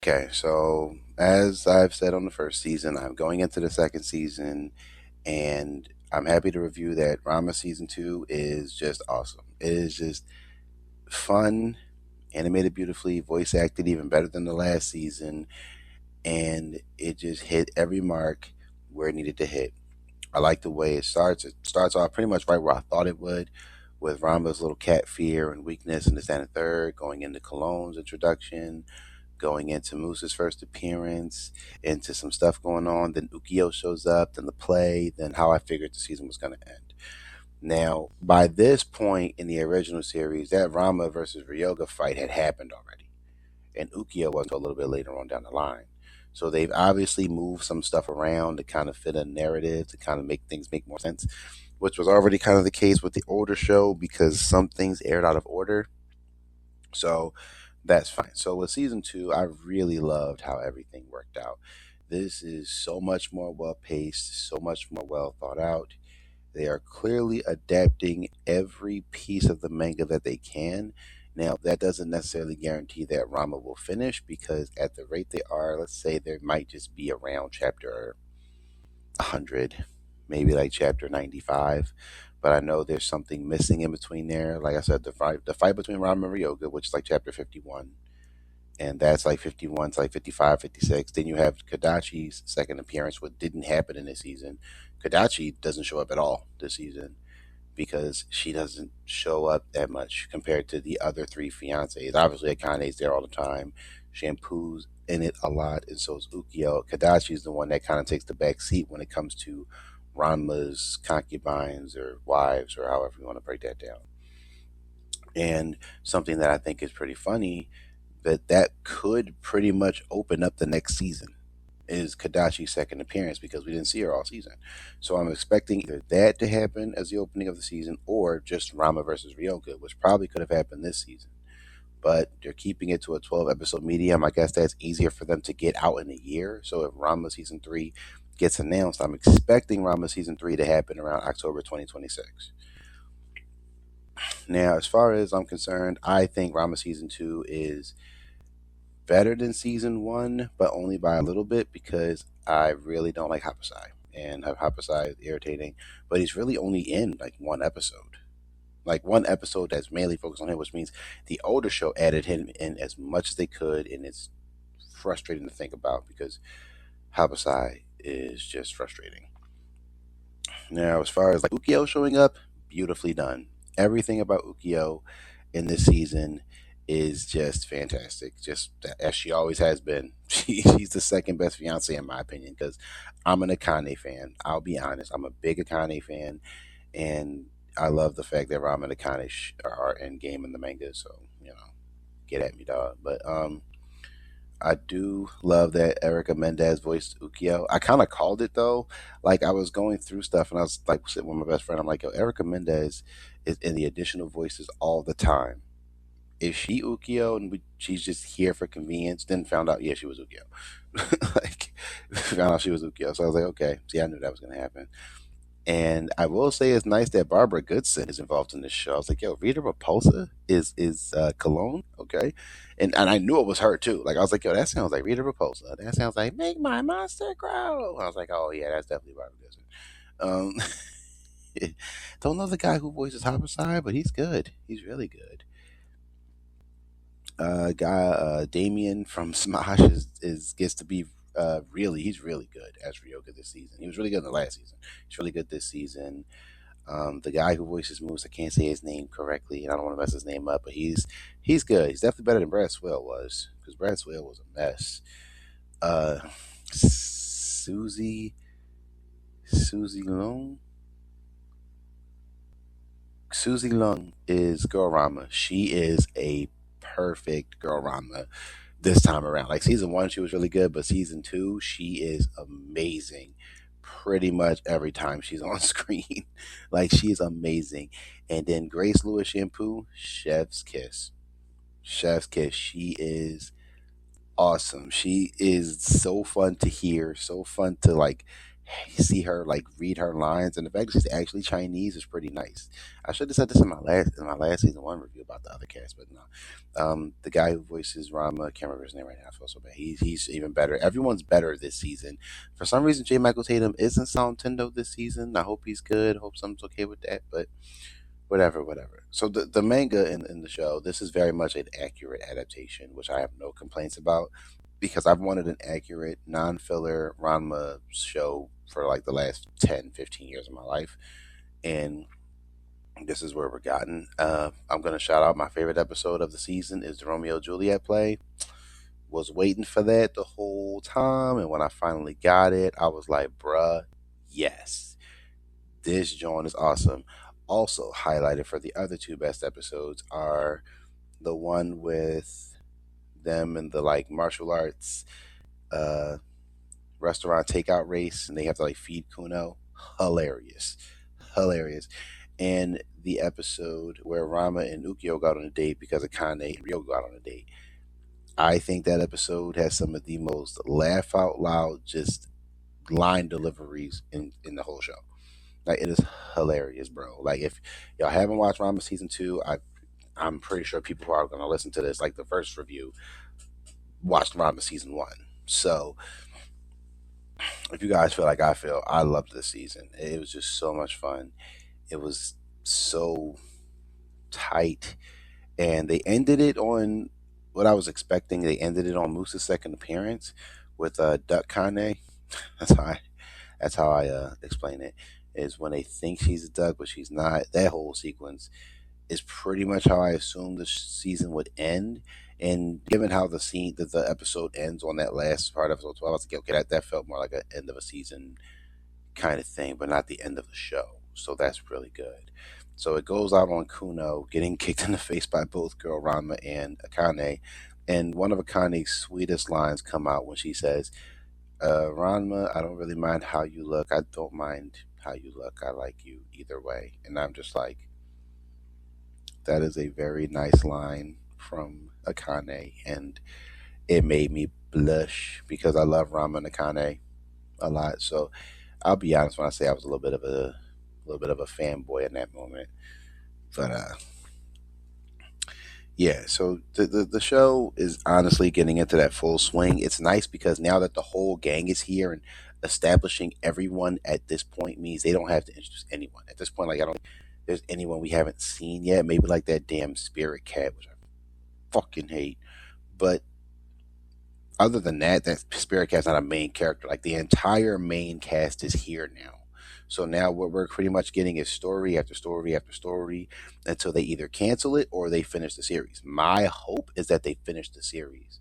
Okay, so as I've said on the first season, I'm going into the second season, and I'm happy to review that Rama season two is just awesome. It is just fun, animated beautifully, voice acted even better than the last season, and it just hit every mark where it needed to hit. I like the way it starts. It starts off pretty much right where I thought it would, with Rama's little cat fear and weakness and this, that, and the third, going into Cologne's introduction, going into Moose's first appearance, into some stuff going on. Then Ukio shows up, then the play, then how I figured the season was going to end. Now, by this point in the original series, that Rama versus Ryoga fight had happened already, and Ukio wasn't until a little bit later on down the line. So they've obviously moved some stuff around to kind of fit a narrative to kind of make things make more sense, which was already kind of the case with the older show because some things aired out of order. So that's fine. So with season two, I really loved how everything worked out. This is so much more well paced, so much more well thought out. They are clearly adapting every piece of the manga that they can. Now, that doesn't necessarily guarantee that Rama will finish because, at the rate they are, let's say there might just be around chapter 100, maybe like chapter 95. But I know there's something missing in between there. Like I said, the fight between Rama and Ryoga, which is like chapter 51, and that's like 51 to like 55, 56. Then you have Kadachi's second appearance, what didn't happen in this season. Kadachi doesn't show up at all this season because she doesn't show up that much compared to the other three fiancés. Obviously, Akane's there all the time. Shampoo's in it a lot, and so is Ukio. Kadachi's the one that kind of takes the back seat when it comes to Ranma's concubines or wives or however you want to break that down. And something that I think is pretty funny that could pretty much open up the next season is Kadachi's second appearance because we didn't see her all season. So I'm expecting either that to happen as the opening of the season or just Rama versus Ryoga, which probably could have happened this season. But they're keeping it to a 12 episode medium. I guess that's easier for them to get out in a year. So if Rama season 3 gets announced, I'm expecting Rama season 3 to happen around October 2026. Now, as far as I'm concerned, I think Rama season 2 is better than season one, but only by a little bit because I really don't like Hapasai. And Hapasai is irritating, but he's really only in like one episode. Like one episode that's mainly focused on him, which means the older show added him in as much as they could, and it's frustrating to think about because Hapasai is just frustrating. Now, as far as like Ukio showing up, beautifully done. Everything about Ukio in this season is just fantastic. Just as she always has been. She's the second best fiance in my opinion because I'm an Akane fan. I'll be honest. I'm a big Akane fan, and I love the fact that Ram and Akane are in game in the manga. So get at me, dog. But I do love that Erica Mendez voiced Ukio. I kind of called it though. Like I was going through stuff and I was like sitting with my best friend. I'm like, yo, Erica Mendez is in the additional voices all the time. Is she Ukio and she's just here for convenience? Then found out, yeah, she was Ukio. Like found out she was Ukio. So I was like, okay, see, I knew that was gonna happen. And I will say it's nice that Barbara Goodson is involved in this show. I was like, yo, Rita Repulsa is Cologne, okay? And I knew it was her too. Like I was like, yo, that sounds like Rita Repulsa. That sounds like make my monster grow. I was like, oh yeah, that's definitely Barbara Goodson. Don't know the guy who voices Homicide, but he's good. He's really good. Guy Damien from Smash is gets to be he's really good as Ryoga this season. He was really good in the last season. He's really good this season. The guy who voices Moose, I can't say his name correctly, and I don't want to mess his name up, but he's good. He's definitely better than Brad Swale was because Brad Swale was a mess. Uh, Susie Long. Susie Lung is Girl Rama. She is a perfect Girl Rama this time around. Like season one, she was really good, but season two, she is amazing. Pretty much every time she's on screen, like she's amazing. And then Grace Lewis Shampoo, Chef's Kiss. Chef's Kiss. She is awesome. She is so fun to hear, so fun to like see her like read her lines, and the fact that she's actually Chinese is pretty nice. I should have said this in my last season one review about the other cast, but no. The guy who voices Rama, I can't remember his name right now. I feel so bad. He's even better. Everyone's better this season. For some reason, J. Michael Tatum isn't Nintendo this season. I hope he's good. Hope someone's okay with that. But whatever, whatever. So the manga in the show, this is very much an accurate adaptation, which I have no complaints about because I've wanted an accurate, non-filler Ranma show for like the last 10, 15 years of my life. And this is where we're gotten. I'm going to shout out my favorite episode of the season is the Romeo Juliet play. Was waiting for that the whole time. And when I finally got it, I was like, bruh, yes, this joint is awesome. Also highlighted for the other two best episodes are the one with them and the like martial arts uh restaurant takeout race and they have to like feed Kuno. Hilarious. Hilarious. And the episode where Rama and Ukyo got on a date because Akane and Ryo got on a date. I think that episode has some of the most laugh out loud just line deliveries in the whole show. Like it is hilarious, bro. Like if y'all haven't watched Rama season two, I'm pretty sure people who are gonna listen to this, like the first review, watched Rama season one. So if you guys feel like I feel, I loved this season. It was just so much fun. It was so tight, and they ended it on what I was expecting. They ended it on Moose's second appearance with Duck Kane. That's how I, that's how I explain it. Is when they think she's a duck, but she's not. That whole sequence is pretty much how I assumed the season would end. And given how the episode ends on that last part, episode 12, I was like, okay, that felt more like an end of a season kind of thing, but not the end of the show. So that's really good. So it goes out on Kuno getting kicked in the face by both girl Ranma and Akane. And one of Akane's sweetest lines come out when she says, Ranma, I don't really mind how you look. I don't mind how you look. I like you either way. And I'm just like, that is a very nice line from Akane. And it made me blush because I love Ranma and Akane a lot. So I'll be honest when I say I was a little bit of a fanboy in that moment. But yeah, so the show is honestly getting into that full swing. It's nice because now that the whole gang is here and establishing everyone at this point means they don't have to introduce anyone. At this point, like I don't think there's anyone we haven't seen yet. Maybe like that damn spirit cat, which I fucking hate. But other than that, that Spirit Cat's not a main character. Like the entire main cast is here now. So now what we're pretty much getting is story after story after story until they either cancel it or they finish the series. My hope is that they finish the series.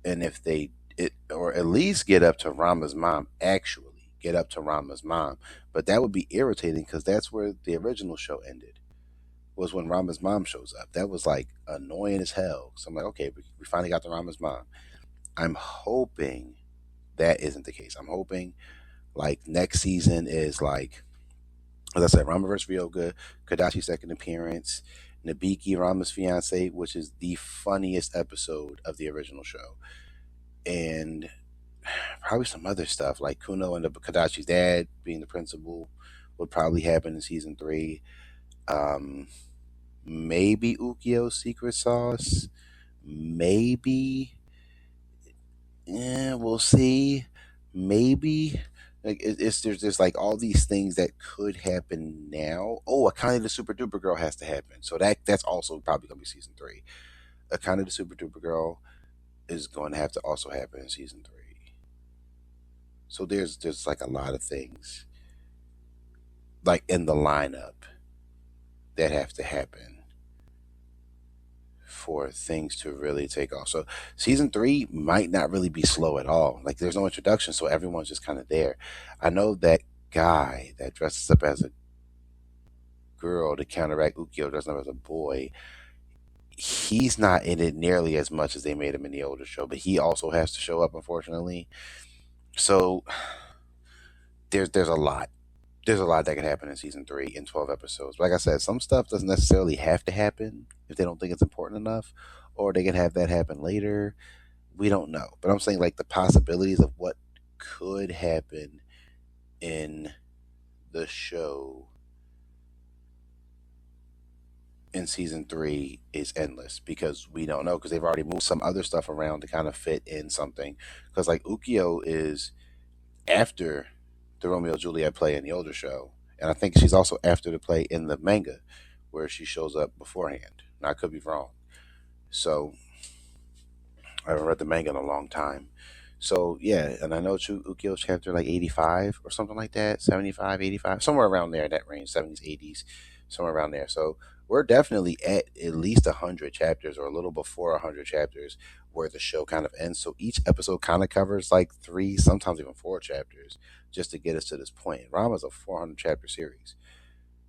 And if they it or at least get up to Rama's mom, actually get up to Rama's mom. But that would be irritating because that's where the original show ended. Was when Rama's mom shows up. That was like annoying as hell. So I'm like, okay, we finally got to Rama's mom. I'm hoping that isn't the case. I'm hoping like next season is like, as I said, Rama vs. Ryoga, Kadachi's second appearance, Nabiki, Rama's fiance, which is the funniest episode of the original show, and probably some other stuff like Kuno and Kadachi's dad being the principal would probably happen in season three. Um, Maybe Ukio's secret sauce, maybe. Yeah, we'll see. Maybe like it's there's like all these things that could happen now. Oh, Akane the Super Duper Girl has to happen. So that's also probably gonna be season three. Akane the Super Duper Girl is going to have to also happen in season three. So there's like a lot of things like in the lineup that have to happen for things to really take off. So season three might not really be slow at all. Like there's no introduction, so everyone's just kind of there. I know that guy that dresses up as a girl to counteract Ukyo dressing up as a boy. He's not in it nearly as much as they made him in the older show, but he also has to show up, unfortunately. So there's a lot. There's a lot that can happen in season three in 12 episodes. Like I said, some stuff doesn't necessarily have to happen if they don't think it's important enough, or they can have that happen later. We don't know. But I'm saying like the possibilities of what could happen in the show in season three is endless because we don't know because they've already moved some other stuff around to kind of fit in something. Because like Ukyo is after the Romeo and Juliet play in the older show, and I think she's also after the play in the manga where she shows up beforehand. Now I could be wrong. So I haven't read the manga in a long time. So yeah, and I know Ukyo chapter like 85 or something like that, 75, 85, somewhere around there, that range, 70s, 80s, somewhere around there. So we're definitely at least 100 chapters or a little before 100 chapters where the show kind of ends. So each episode kind of covers like three, sometimes even four chapters just to get us to this point. Rama's a 400 chapter series.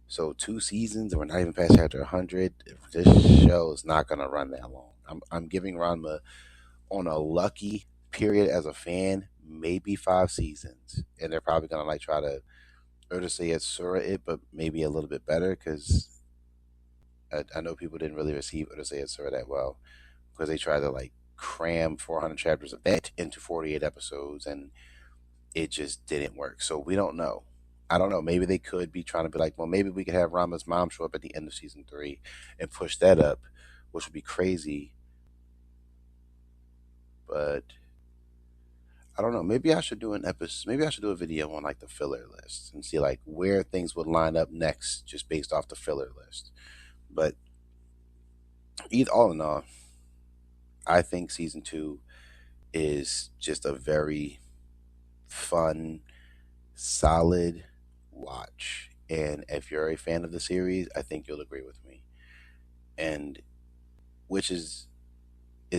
So two seasons and we're not even past chapter 100. This show is not going to run that long. I'm giving Ranma on a lucky period as a fan, maybe 5 seasons, and they're probably gonna like try to say it's Sura it, but maybe a little bit better because I know people didn't really receive say it's Sura that well because they tried to like cram 400 chapters of that into 48 episodes, and it just didn't work. So we don't know. I don't know. Maybe they could be trying to be like, well, maybe we could have Rama's mom show up at the end of season three and push that up, which would be crazy. But I don't know. Maybe I should do an episode. Maybe I should do a video on like the filler list and see like where things would line up next, just based off the filler list. But either all in all, I think season two is just a very fun, solid watch. And if you're a fan of the series, I think you'll agree with me. And which is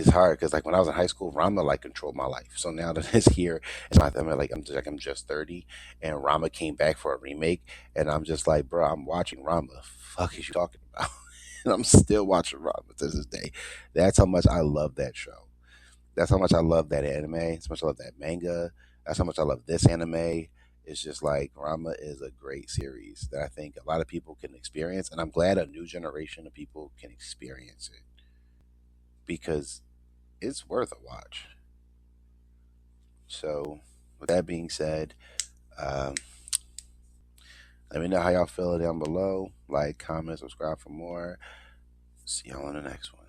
hard because like when I was in high school, Rama like controlled my life. So now that it's here, I'm just 30, and Rama came back for a remake, and I'm just like, bro, I'm watching Rama. Fuck is you talking about? And I'm still watching Rama to this day. That's how much I love that show. That's how much I love that anime. That's how much I love that manga. That's how much I love this anime. It's just like Rama is a great series that I think a lot of people can experience, and I'm glad a new generation of people can experience it because it's worth a watch. So, with that being said, um, let me know how y'all feel down below. Like, comment, subscribe for more. See y'all on the next one.